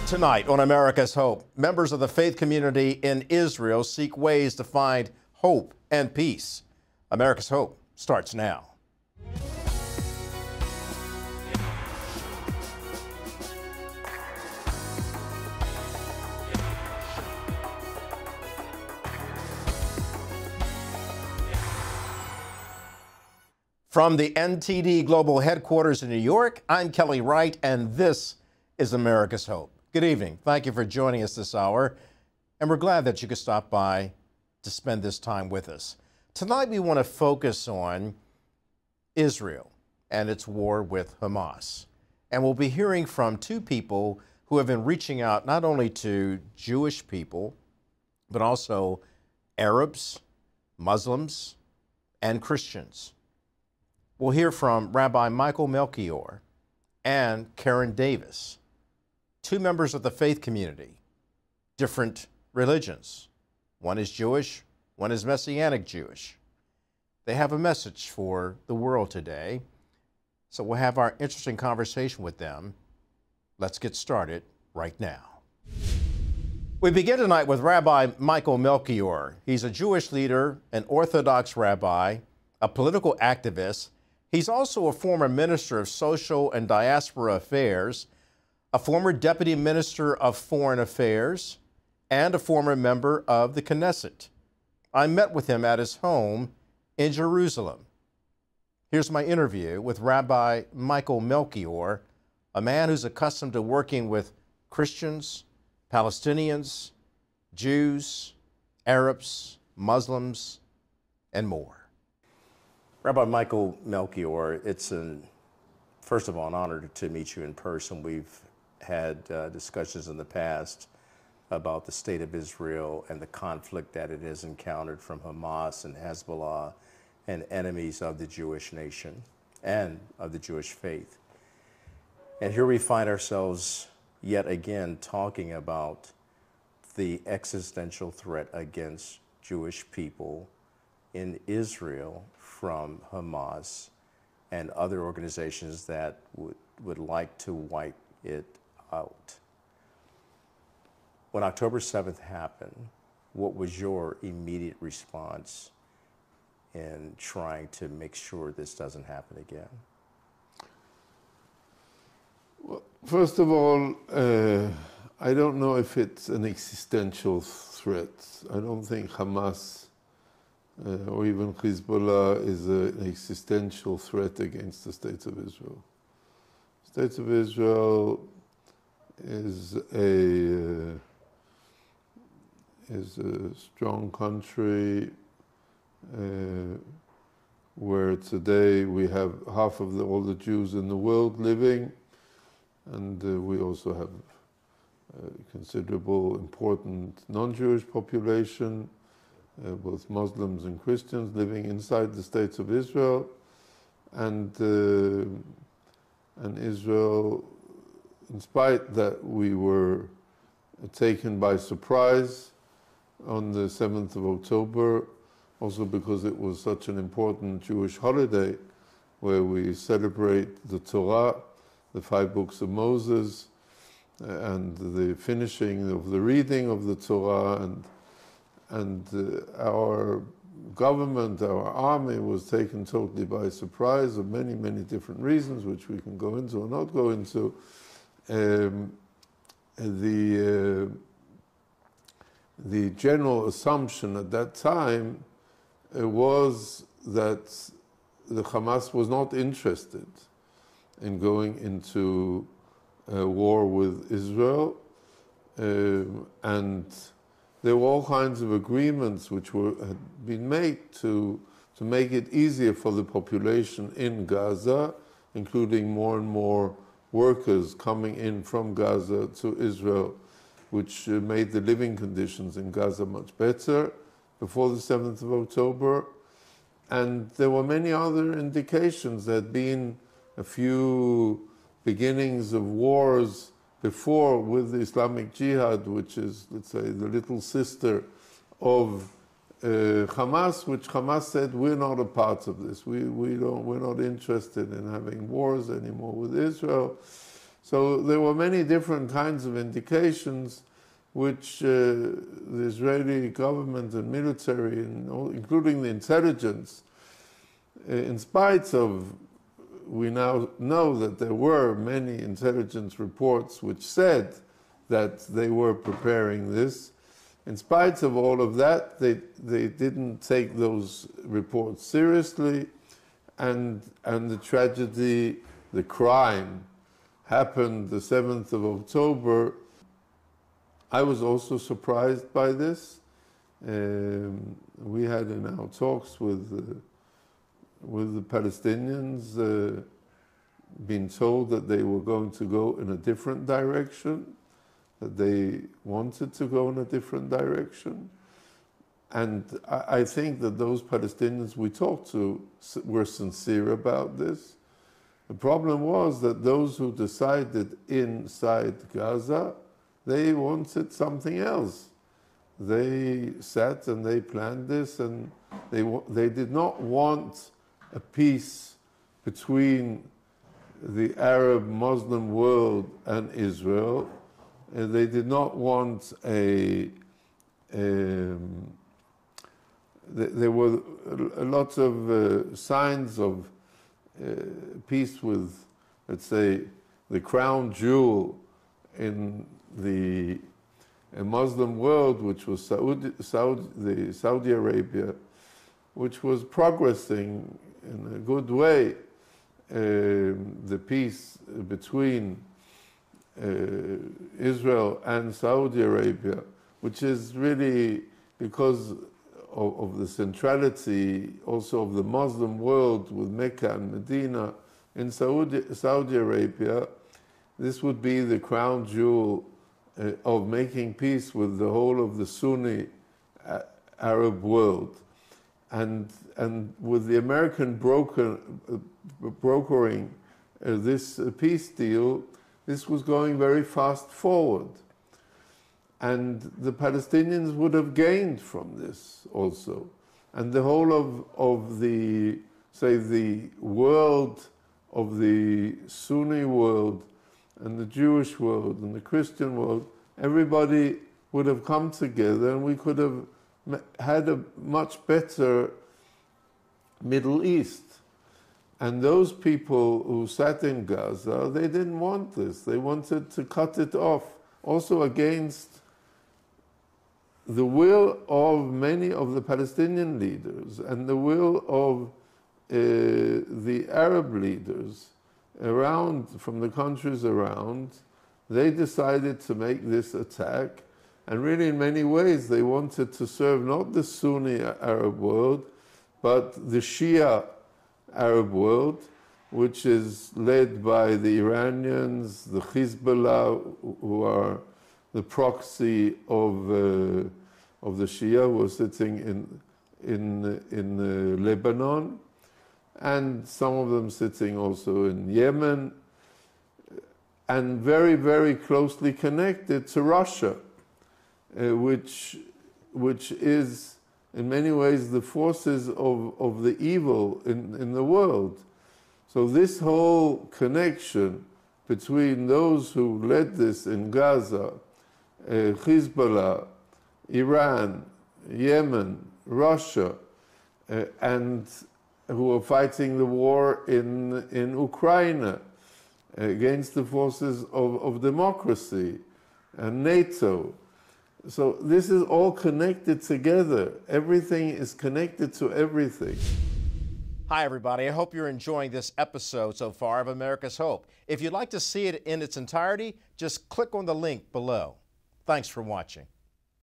Tonight on America's Hope, members of the faith community in Israel seek ways to find hope and peace. America's Hope starts now. From the NTD Global Headquarters in New York, I'm Kelly Wright, and this is America's Hope. Good evening. Thank you for joining us this hour, and we're glad that you could stop by to spend this time with us. Tonight, we want to focus on Israel and its war with Hamas. And we'll be hearing from two people who have been reaching out not only to Jewish people, but also Arabs, Muslims, and Christians. We'll hear from Rabbi Michael Melchior and Karen Davis, two members of the faith community, different religions. One is Jewish, one is Messianic Jewish. They have a message for the world today. So we'll have our interesting conversation with them. Let's get started right now. We begin tonight with Rabbi Michael Melchior. He's a Jewish leader, an Orthodox rabbi, a political activist. He's also a former minister of social and diaspora affairs, a former deputy minister of foreign affairs, and a former member of the Knesset. I met with him at his home in Jerusalem. Here's my interview with Rabbi Michael Melchior, a man who's accustomed to working with Christians, Palestinians, Jews, Arabs, Muslims, and more. Rabbi Michael Melchior, it's first of all an honor to meet you in person. We've had discussions in the past about the state of Israel and the conflict that it has encountered from Hamas and Hezbollah and enemies of the Jewish nation and of the Jewish faith. And here we find ourselves yet again talking about the existential threat against Jewish people in Israel from Hamas and other organizations that would like to wipe it out. When October 7th happened, what was your immediate response in trying to make sure this doesn't happen again? Well, first of all, I don't know if it's an existential threat. I don't think Hamas or even Hezbollah is an existential threat against the state of Israel. The state of Israel is a strong country where today we have half of all the Jews in the world living, and we also have a considerable, important non-Jewish population, both Muslims and Christians living inside the states of Israel, and Israel, in spite that we were taken by surprise on the 7th of October, also because it was such an important Jewish holiday where we celebrate the Torah, the 5 books of Moses, and the finishing of the reading of the Torah, and our government, our army was taken totally by surprise of many, many different reasons, which we can go into or not go into. The general assumption at that time was that the Hamas was not interested in going into a war with Israel, and there were all kinds of agreements which had been made to make it easier for the population in Gaza, including more and more workers coming in from Gaza to Israel, which made the living conditions in Gaza much better before the 7th of October. And there were many other indications. There had been a few beginnings of wars before with the Islamic Jihad, which is, let's say, the little sister of Hamas, which Hamas said, we're not a part of this. We're not interested in having wars anymore with Israel. So there were many different kinds of indications which the Israeli government and military, including the intelligence, in spite of, we now know that there were many intelligence reports which said that they were preparing this. In spite of all of that, they didn't take those reports seriously, and the tragedy, the crime, happened the 7th of October. I was also surprised by this. We had in our talks with the Palestinians been told that they were going to go in a different direction, that they wanted to go in a different direction. And I think that those Palestinians we talked to were sincere about this. The problem was that those who decided inside Gaza, they wanted something else. They sat and they planned this, and they did not want a peace between the Arab Muslim world and Israel. They did not want there were a lot of signs of peace with, let's say, the crown jewel in the Muslim world, which was Saudi Arabia, which was progressing in a good way. The peace between Israel and Saudi Arabia, which is really because of the centrality also of the Muslim world with Mecca and Medina in Saudi Arabia, this would be the crown jewel of making peace with the whole of the Sunni Arab world. And with the American brokering this peace deal, this was going very fast forward. And the Palestinians would have gained from this also. And the whole of the, say, the world of the Sunni world and the Jewish world and the Christian world, everybody would have come together, and we could have had a much better Middle East. And those people who sat in Gaza, they didn't want this. They wanted to cut it off, also against the will of many of the Palestinian leaders and the will of the Arab leaders around, from the countries around. They decided to make this attack, and really in many ways they wanted to serve not the Sunni Arab world, but the Shia Arab world, which is led by the Iranians, the Hezbollah, who are the proxy of the Shia, who are sitting in Lebanon, and some of them sitting also in Yemen, and very, very closely connected to Russia, which is in many ways the forces of the evil in the world. So this whole connection between those who led this in Gaza, Hezbollah, Iran, Yemen, Russia, and who are fighting the war in Ukraine against the forces of democracy and NATO. So this is all connected together. Everything is connected to everything. Hi, everybody. I hope you're enjoying this episode so far of America's Hope. If you'd like to see it in its entirety, just click on the link below. Thanks for watching.